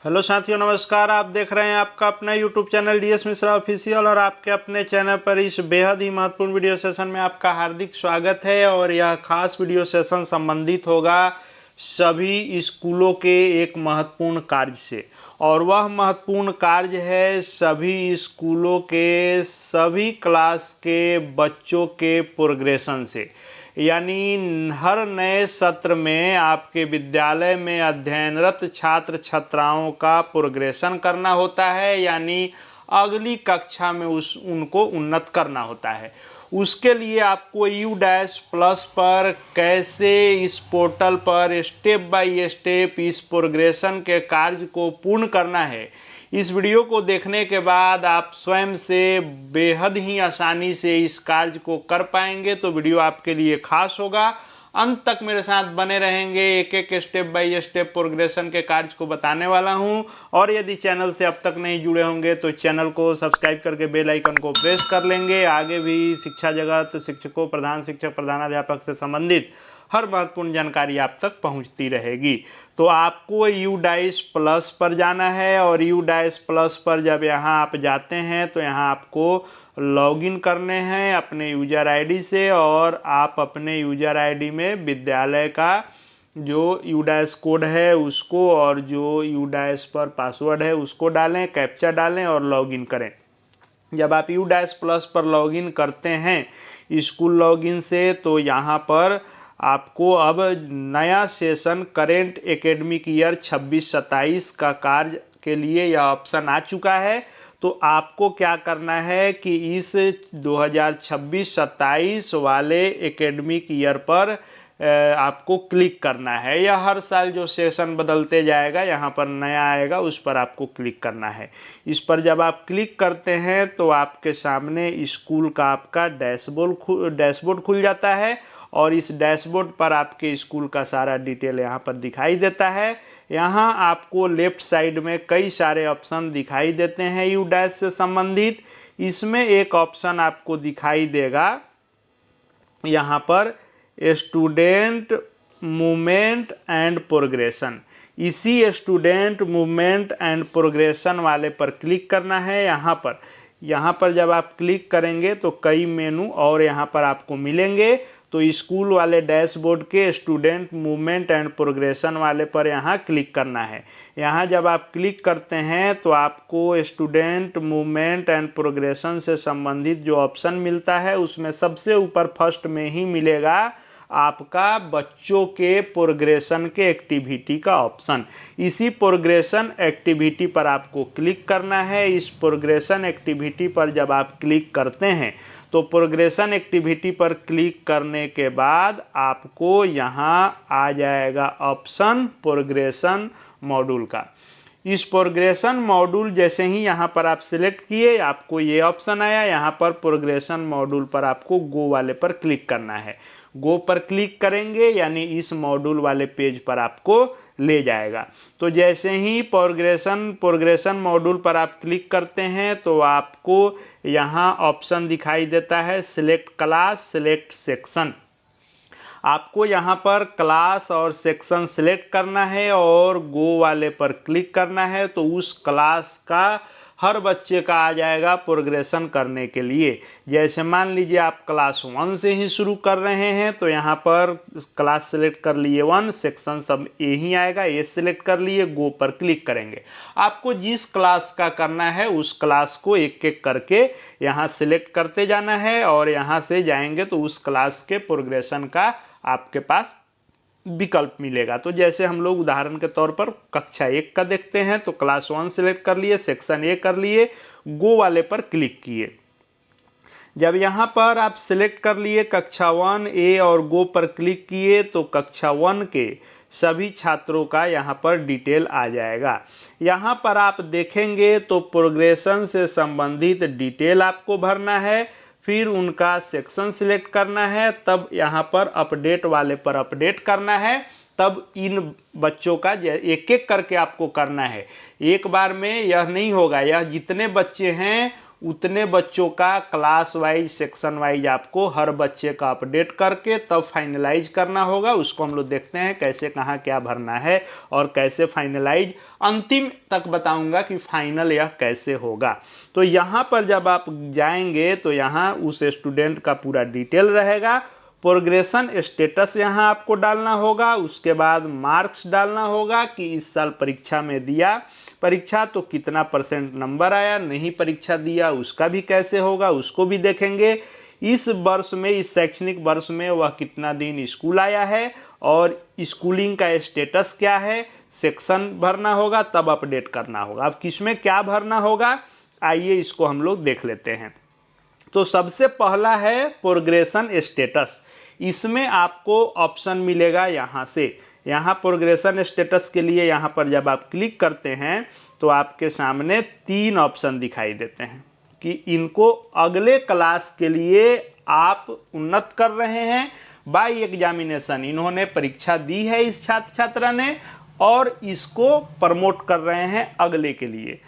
Hello साथियों, नमस्कार। आप देख रहे हैं आपका अपना YouTube channel DS Mishra official और आपके अपने चैनल पर इस बेहद ही महत्वपूर्ण वीडियो सेशन में आपका हार्दिक स्वागत है। और यह खास वीडियो सेशन संबंधित होगा सभी स्कूलों के एक महत्वपूर्ण कार्य से, और वह महत्वपूर्ण कार्य है सभी स्कूलों के सभी क्लास के बच्चों के प्रोग्रेशन से। यानी हर नए सत्र में आपके विद्यालय में अध्ययनरत छात्र छात्राओं का प्रोग्रेशन करना होता है, यानी अगली कक्षा में उनको उन्नत करना होता है। उसके लिए आपको U-प्लस पर कैसे इस पोर्टल पर स्टेप बाय स्टेप इस प्रोग्रेशन के कार्य को पूर्ण करना है, इस वीडियो को देखने के बाद आप स्वयं से बेहद ही आसानी से इस कार्य को कर पाएंगे। तो वीडियो आपके लिए खास होगा, अंत तक मेरे साथ बने रहेंगे। एक एक स्टेप बाय स्टेप प्रोग्रेशन के कार्य को बताने वाला हूं। और यदि चैनल से अब तक नहीं जुड़े होंगे तो चैनल को सब्सक्राइब करके बेल आइकन को प्रेस कर लेंगे। आगे भी शिक्षा जगत, शिक्षकों, प्रधान शिक्षक, प्रधानाध्यापक से संबंधित हर महत्वपूर्ण जानकारी आप तक पहुंचती रहेगी। तो आपको U-प्लस पर जाना है, और U-प्लस पर जब यहाँ आप जाते हैं तो यहाँ आपको लॉगिन करने हैं अपने यूजर आईडी से, और आप अपने यूजर आईडी में विद्यालय का जो U- कोड है उसको और जो U- पर पासवर्ड है उसको डालें, कैप्चा डालें और लॉगिन करें। जब आप U-प्लस पर लॉगिन करते हैं स्कूल लॉगिन से, तो यहाँ पर आपको अब नया सेशन करेंट एकेडमिक ईयर 26-27 का कार्य के लिए यह ऑप्शन आ चुका है। तो आपको क्या करना है कि इस 2026-27 वाले एकेडमिक ईयर पर आपको क्लिक करना है। यह हर साल जो सेशन बदलते जाएगा यहाँ पर नया आएगा, उस पर आपको क्लिक करना है। इस पर जब आप क्लिक करते हैं तो आपके सामने स्कूल का आपका डैशबोर्ड खुल जाता है, और इस डैशबोर्ड पर आपके स्कूल का सारा डिटेल यहाँ पर दिखाई देता है। यहाँ आपको लेफ्ट साइड में कई सारे ऑप्शन दिखाई देते हैं U- से संबंधित। इसमें एक ऑप्शन आपको दिखाई देगा यहाँ पर स्टूडेंट मूवमेंट एंड प्रोग्रेशन। इसी स्टूडेंट मूवमेंट एंड प्रोग्रेशन वाले पर क्लिक करना है। यहाँ पर जब आप क्लिक करेंगे तो कई मेनू और यहाँ पर आपको मिलेंगे। तो स्कूल वाले डैशबोर्ड के स्टूडेंट मूवमेंट एंड प्रोग्रेशन वाले पर यहाँ क्लिक करना है। यहाँ जब आप क्लिक करते हैं तो आपको स्टूडेंट मूवमेंट एंड प्रोग्रेशन से संबंधित जो ऑप्शन मिलता है उसमें सबसे ऊपर फर्स्ट में ही मिलेगा आपका बच्चों के प्रोग्रेशन के एक्टिविटी का ऑप्शन। इसी प्रोग्रेशन एक्टिविटी पर आपको क्लिक करना है। इस प्रोग्रेशन एक्टिविटी पर जब आप क्लिक करते हैं तो प्रोग्रेशन एक्टिविटी पर क्लिक करने के बाद आपको यहाँ आ जाएगा ऑप्शन प्रोग्रेशन मॉड्यूल का। इस प्रोग्रेशन मॉड्यूल जैसे ही यहाँ पर आप सिलेक्ट किए, आपको ये ऑप्शन आया। यहाँ पर प्रोग्रेशन मॉड्यूल पर आपको गो वाले पर क्लिक करना है। गो पर क्लिक करेंगे यानी इस मॉड्यूल वाले पेज पर आपको ले जाएगा। तो जैसे ही प्रोग्रेशन मॉड्यूल पर आप क्लिक करते हैं तो आपको यहाँ ऑप्शन दिखाई देता है सिलेक्ट क्लास, सिलेक्ट सेक्शन। आपको यहाँ पर क्लास और सेक्शन सिलेक्ट करना है और गो वाले पर क्लिक करना है। तो उस क्लास का हर बच्चे का आ जाएगा प्रोग्रेशन करने के लिए। जैसे मान लीजिए आप क्लास 1 से ही शुरू कर रहे हैं तो यहाँ पर क्लास सेलेक्ट कर लिए 1, सेक्शन सब ए ही आएगा, ए सिलेक्ट कर लिए, गो पर क्लिक करेंगे। आपको जिस क्लास का करना है उस क्लास को एक एक करके यहाँ सिलेक्ट करते जाना है, और यहाँ से जाएंगे तो उस क्लास के प्रोग्रेशन का आपके पास विकल्प मिलेगा। तो जैसे हम लोग उदाहरण के तौर पर कक्षा 1 का देखते हैं तो क्लास 1 सिलेक्ट कर लिए, सेक्शन ए कर लिए, गो वाले पर क्लिक किए। जब यहाँ पर आप सिलेक्ट कर लिए कक्षा 1 ए और गो पर क्लिक किए तो कक्षा 1 के सभी छात्रों का यहाँ पर डिटेल आ जाएगा। यहाँ पर आप देखेंगे तो प्रोग्रेशन से संबंधित डिटेल आपको भरना है, फिर उनका सेक्शन सिलेक्ट करना है, तब यहाँ पर अपडेट वाले पर अपडेट करना है, तब इन बच्चों का एक एक करके आपको करना है। एक बार में यह नहीं होगा, यह जितने बच्चे हैं उतने बच्चों का क्लास वाइज सेक्शन वाइज आपको हर बच्चे का अपडेट करके तब फाइनलाइज करना होगा। उसको हम लोग देखते हैं कैसे कहाँ क्या भरना है और कैसे फाइनलाइज, अंतिम तक बताऊंगा कि फाइनल यह कैसे होगा। तो यहाँ पर जब आप जाएंगे तो यहाँ उस स्टूडेंट का पूरा डिटेल रहेगा, प्रोग्रेशन स्टेटस यहाँ आपको डालना होगा, उसके बाद मार्क्स डालना होगा कि इस साल परीक्षा में दिया परीक्षा तो कितना % नंबर आया, नहीं परीक्षा दिया उसका भी कैसे होगा उसको भी देखेंगे। इस वर्ष में, इस शैक्षणिक वर्ष में वह कितना दिन स्कूल आया है और स्कूलिंग का स्टेटस क्या है, सेक्शन भरना होगा, तब अपडेट करना होगा। अब किसमें क्या भरना होगा, आइए इसको हम लोग देख लेते हैं। तो सबसे पहला है प्रोग्रेशन स्टेटस। इसमें आपको ऑप्शन मिलेगा यहाँ से, यहाँ प्रोग्रेशन स्टेटस के लिए यहाँ पर जब आप क्लिक करते हैं तो आपके सामने 3 ऑप्शन दिखाई देते हैं कि इनको अगले क्लास के लिए आप उन्नत कर रहे हैं बाय एग्जामिनेशन, इन्होंने परीक्षा दी है इस छात्र छात्रा ने और इसको प्रमोट कर रहे हैं अगले के लिए।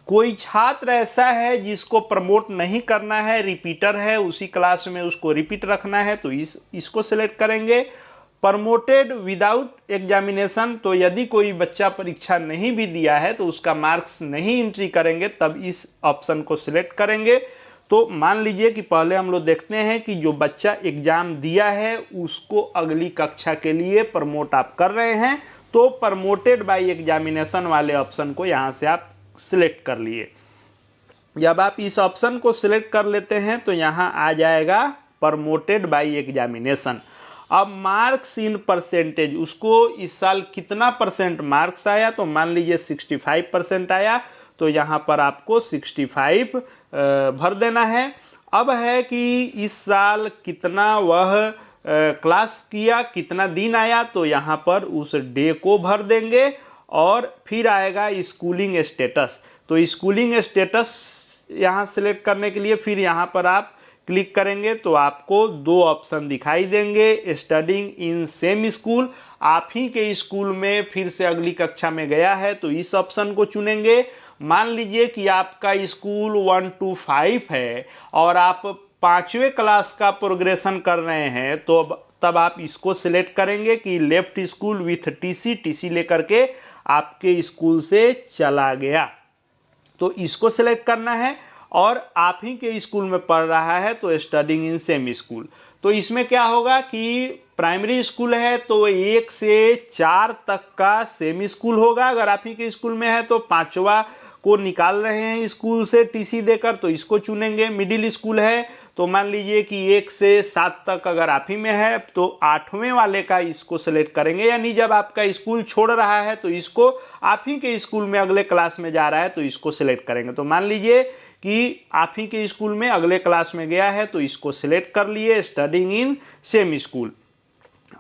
कोई छात्र ऐसा है जिसको प्रमोट नहीं करना है, रिपीटर है, उसी क्लास में उसको रिपीट रखना है, तो इसको सिलेक्ट करेंगे। प्रमोटेड विदाउट एग्जामिनेशन, तो यदि कोई बच्चा परीक्षा नहीं भी दिया है तो उसका मार्क्स नहीं एंट्री करेंगे तब इस ऑप्शन को सिलेक्ट करेंगे। तो मान लीजिए कि पहले हम लोग देखते हैं कि जो बच्चा एग्जाम दिया है उसको अगली कक्षा के लिए प्रमोट आप कर रहे हैं, तो प्रमोटेड बाय एग्जामिनेशन वाले ऑप्शन को यहाँ से आप सिलेक्ट कर लिए। जब आप इस ऑप्शन को सिलेक्ट कर लेते हैं तो यहाँ आ जाएगा प्रमोटेड बाय एग्जामिनेशन। अब मार्क्स इन परसेंटेज, उसको इस साल कितना % मार्क्स आया, तो मान लीजिए 65% आया तो यहाँ पर आपको 65 भर देना है। अब है कि इस साल कितना वह क्लास किया, कितना दिन आया, तो यहाँ पर उस डे को भर देंगे और फिर आएगा स्कूलिंग स्टेटस। तो स्कूलिंग स्टेटस यहाँ सिलेक्ट करने के लिए फिर यहाँ पर आप क्लिक करेंगे तो आपको 2 ऑप्शन दिखाई देंगे, स्टडिंग इन सेम स्कूल, आप ही के स्कूल में फिर से अगली कक्षा में गया है तो इस ऑप्शन को चुनेंगे। मान लीजिए कि आपका स्कूल 1 to 5 है और आप 5वें क्लास का प्रोग्रेशन कर रहे हैं तो तब आप इसको सिलेक्ट करेंगे कि लेफ्ट स्कूल विथ टीसी लेकर के आपके स्कूल से चला गया, तो इसको सिलेक्ट करना है। और आप ही के स्कूल में पढ़ रहा है तो स्टडिंग इन सेम स्कूल, तो इसमें क्या होगा कि प्राइमरी स्कूल है तो 1 से 4 तक का सेम स्कूल होगा, अगर आप ही के स्कूल में है तो 5वां को निकाल रहे हैं स्कूल से टीसी देकर तो इसको चुनेंगे। मिडिल स्कूल है तो मान लीजिए कि 1 से 7 तक अगर आप ही में है तो 8वें वाले का इसको सेलेक्ट करेंगे, यानी जब आपका स्कूल छोड़ रहा है तो इसको आप ही के स्कूल में अगले क्लास में जा रहा है तो इसको सिलेक्ट करेंगे। तो मान लीजिए कि आप ही के स्कूल में अगले क्लास में गया है तो इसको सिलेक्ट कर लिए, स्टडिंग इन सेम स्कूल।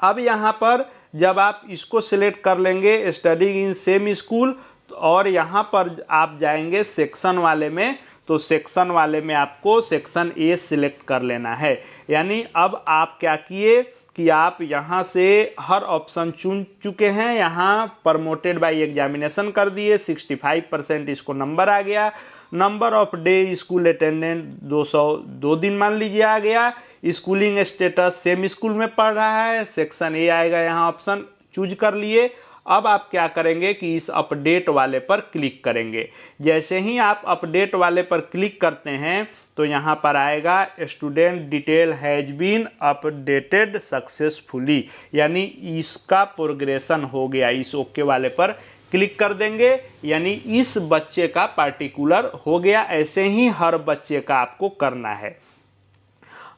अब यहाँ पर जब आप इसको सिलेक्ट कर लेंगे स्टडिंग इन सेम स्कूल और यहाँ पर आप जाएंगे सेक्शन वाले में, तो सेक्शन वाले में आपको सेक्शन ए सिलेक्ट कर लेना है। यानी अब आप क्या किए कि आप यहाँ से हर ऑप्शन चुन चुके हैं, यहाँ प्रमोटेड बाय एग्जामिनेशन कर दिए, 65% इसको नंबर आ गया। Number of day school attendant 202 दिन मान लीजिए आ गया। स्कूलिंग स्टेटस सेम स्कूल में पढ़ रहा है, सेक्शन ए आएगा, यहाँ ऑप्शन चूज कर लिए। अब आप क्या करेंगे कि इस अपडेट वाले पर क्लिक करेंगे। जैसे ही आप अपडेट वाले पर क्लिक करते हैं तो यहाँ पर आएगा student detail has been updated successfully, यानी इसका प्रोग्रेशन हो गया। इस ओके वाले पर क्लिक कर देंगे, यानी इस बच्चे का पार्टिकुलर हो गया। ऐसे ही हर बच्चे का आपको करना है।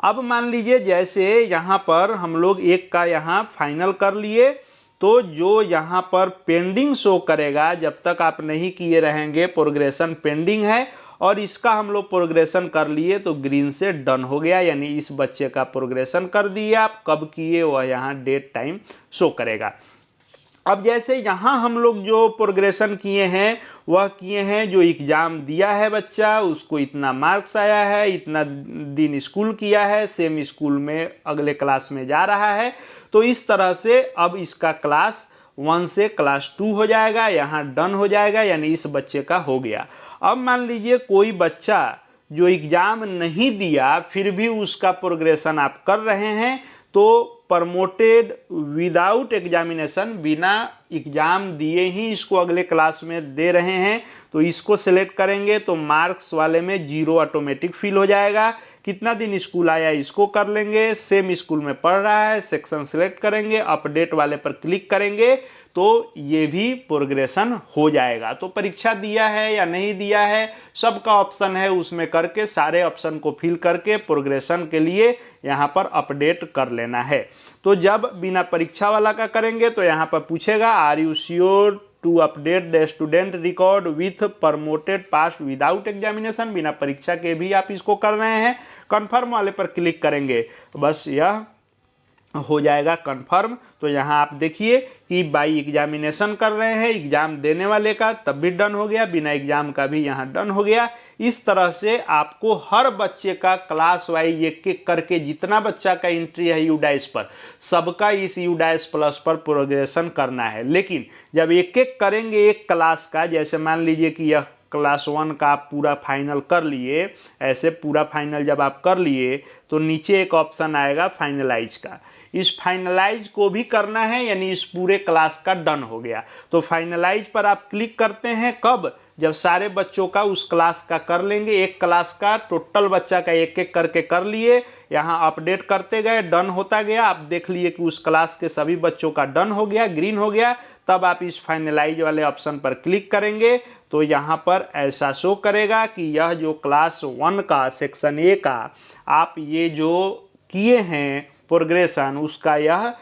अब मान लीजिए जैसे यहाँ पर हम लोग एक का यहाँ फाइनल कर लिए, तो जो यहाँ पर पेंडिंग शो करेगा, जब तक आप नहीं किए रहेंगे प्रोग्रेशन पेंडिंग है, और इसका हम लोग प्रोग्रेशन कर लिए तो ग्रीन से डन हो गया, यानी इस बच्चे का प्रोग्रेशन कर दिए आप, कब किए वह यहाँ डेट टाइम शो करेगा। अब जैसे यहाँ हम लोग जो प्रोग्रेशन किए हैं वह किए हैं जो एग्ज़ाम दिया है बच्चा, उसको इतना मार्क्स आया है, इतना दिन स्कूल किया है, सेम स्कूल में अगले क्लास में जा रहा है, तो इस तरह से अब इसका क्लास 1 से क्लास 2 हो जाएगा, यहाँ डन हो जाएगा, यानी इस बच्चे का हो गया। अब मान लीजिए कोई बच्चा जो एग्ज़ाम नहीं दिया फिर भी उसका प्रोग्रेशन आप कर रहे हैं, तो प्रमोटेड विदाउट एग्जामिनेशन, बिना एग्ज़ाम दिए ही इसको अगले क्लास में दे रहे हैं, तो इसको सेलेक्ट करेंगे तो मार्क्स वाले में 0 ऑटोमेटिक फिल हो जाएगा। कितना दिन स्कूल आया इसको कर लेंगे, सेम स्कूल में पढ़ रहा है, सेक्शन सेलेक्ट करेंगे, अपडेट वाले पर क्लिक करेंगे तो ये भी प्रोग्रेशन हो जाएगा। तो परीक्षा दिया है या नहीं दिया है सबका ऑप्शन है, उसमें करके सारे ऑप्शन को फिल करके प्रोग्रेशन के लिए यहाँ पर अपडेट कर लेना है। तो जब बिना परीक्षा वाला का करेंगे तो यहाँ पर पूछेगा are you sure to update the student record with promoted pass without examination, बिना परीक्षा के भी आप इसको कर रहे हैं। कन्फर्म वाले पर क्लिक करेंगे तो बस यह हो जाएगा कन्फर्म। तो यहाँ आप देखिए कि बाई एग्जामिनेशन कर रहे हैं, एग्जाम देने वाले का तब भी डन हो गया, बिना एग्जाम का भी यहाँ डन हो गया। इस तरह से आपको हर बच्चे का क्लास वाइज एक एक करके जितना बच्चा का एंट्री है यूडाइस पर, सबका इस यूडाइस प्लस पर प्रोग्रेशन करना है। लेकिन जब एक एक करेंगे एक क्लास का, जैसे मान लीजिए कि यह क्लास 1 का आप पूरा फाइनल कर लिए, ऐसे पूरा फाइनल जब आप कर लिए तो नीचे एक ऑप्शन आएगा फाइनलाइज का, इस फाइनलाइज को भी करना है, यानी इस पूरे क्लास का डन हो गया। तो फाइनलाइज पर आप क्लिक करते हैं कब, जब सारे बच्चों का उस क्लास का कर लेंगे, एक क्लास का टोटल बच्चा का एक एक करके कर लिए, यहाँ अपडेट करते गए, डन होता गया, आप देख लिए कि उस क्लास के सभी बच्चों का डन हो गया, ग्रीन हो गया, तब आप इस फाइनलाइज वाले ऑप्शन पर क्लिक करेंगे तो यहाँ पर ऐसा शो करेगा कि यह जो क्लास 1 का सेक्शन ए का आप ये जो किए हैं प्रोग्रेशन, उसका यह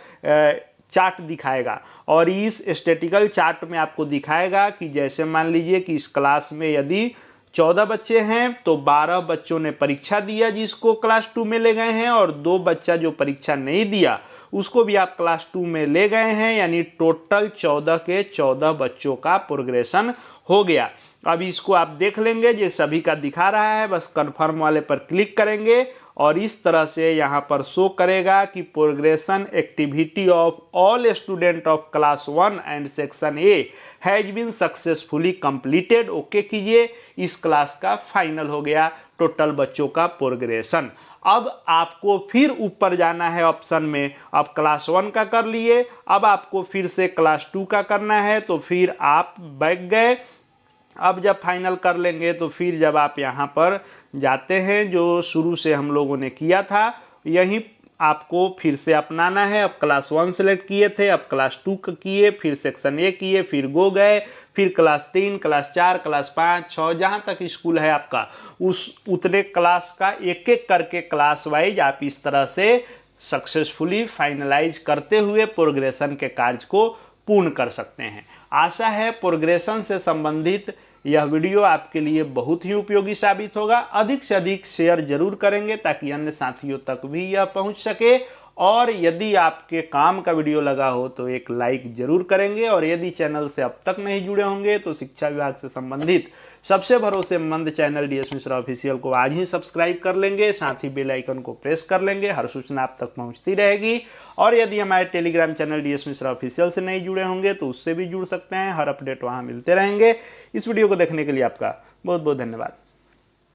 चार्ट दिखाएगा। और इस स्टैटिकल चार्ट में आपको दिखाएगा कि जैसे मान लीजिए कि इस क्लास में यदि 14 बच्चे हैं तो 12 बच्चों ने परीक्षा दिया जिसको क्लास 2 में ले गए हैं, और 2 बच्चा जो परीक्षा नहीं दिया उसको भी आप क्लास 2 में ले गए हैं, यानी टोटल 14 के 14 बच्चों का प्रोग्रेशन हो गया। अब इसको आप देख लेंगे, ये सभी का दिखा रहा है, बस कन्फर्म वाले पर क्लिक करेंगे और इस तरह से यहाँ पर शो करेगा कि progression activity of all student of class 1 and section A has been successfully completed. Okay कीजिए, इस क्लास का फाइनल हो गया टोटल बच्चों का प्रोग्रेशन। अब आपको फिर ऊपर जाना है ऑप्शन में, अब क्लास 1 का कर लिए, अब आपको फिर से क्लास 2 का करना है, तो फिर आप बैक गए। अब जब फाइनल कर लेंगे तो फिर जब आप यहाँ पर जाते हैं जो शुरू से हम लोगों ने किया था, यहीं आपको फिर से अपनाना है। अब क्लास 1 सेलेक्ट किए थे, अब क्लास 2 किए, फिर सेक्शन ए किए, फिर गो गए, फिर क्लास 3, क्लास 4, क्लास 5, 6 जहाँ तक स्कूल है आपका, उस उतने क्लास का एक एक करके क्लास वाइज आप इस तरह से सक्सेसफुली फाइनलाइज करते हुए प्रोग्रेशन के कार्य को पूर्ण कर सकते हैं। आशा है प्रोग्रेशन से संबंधित यह वीडियो आपके लिए बहुत ही उपयोगी साबित होगा। अधिक से अधिक शेयर जरूर करेंगे ताकि अन्य साथियों तक भी यह पहुंच सके, और यदि आपके काम का वीडियो लगा हो तो एक लाइक जरूर करेंगे, और यदि चैनल से अब तक नहीं जुड़े होंगे तो शिक्षा विभाग से संबंधित सबसे भरोसेमंद चैनल DS मिश्रा ऑफिशियल को आज ही सब्सक्राइब कर लेंगे, साथ ही बेल आइकन को प्रेस कर लेंगे, हर सूचना आप तक पहुंचती रहेगी। और यदि हमारे Telegram channel DS Mishra official से नहीं जुड़े होंगे तो उससे भी जुड़ सकते हैं, हर अपडेट वहां मिलते रहेंगे। इस वीडियो को देखने के लिए आपका बहुत बहुत धन्यवाद।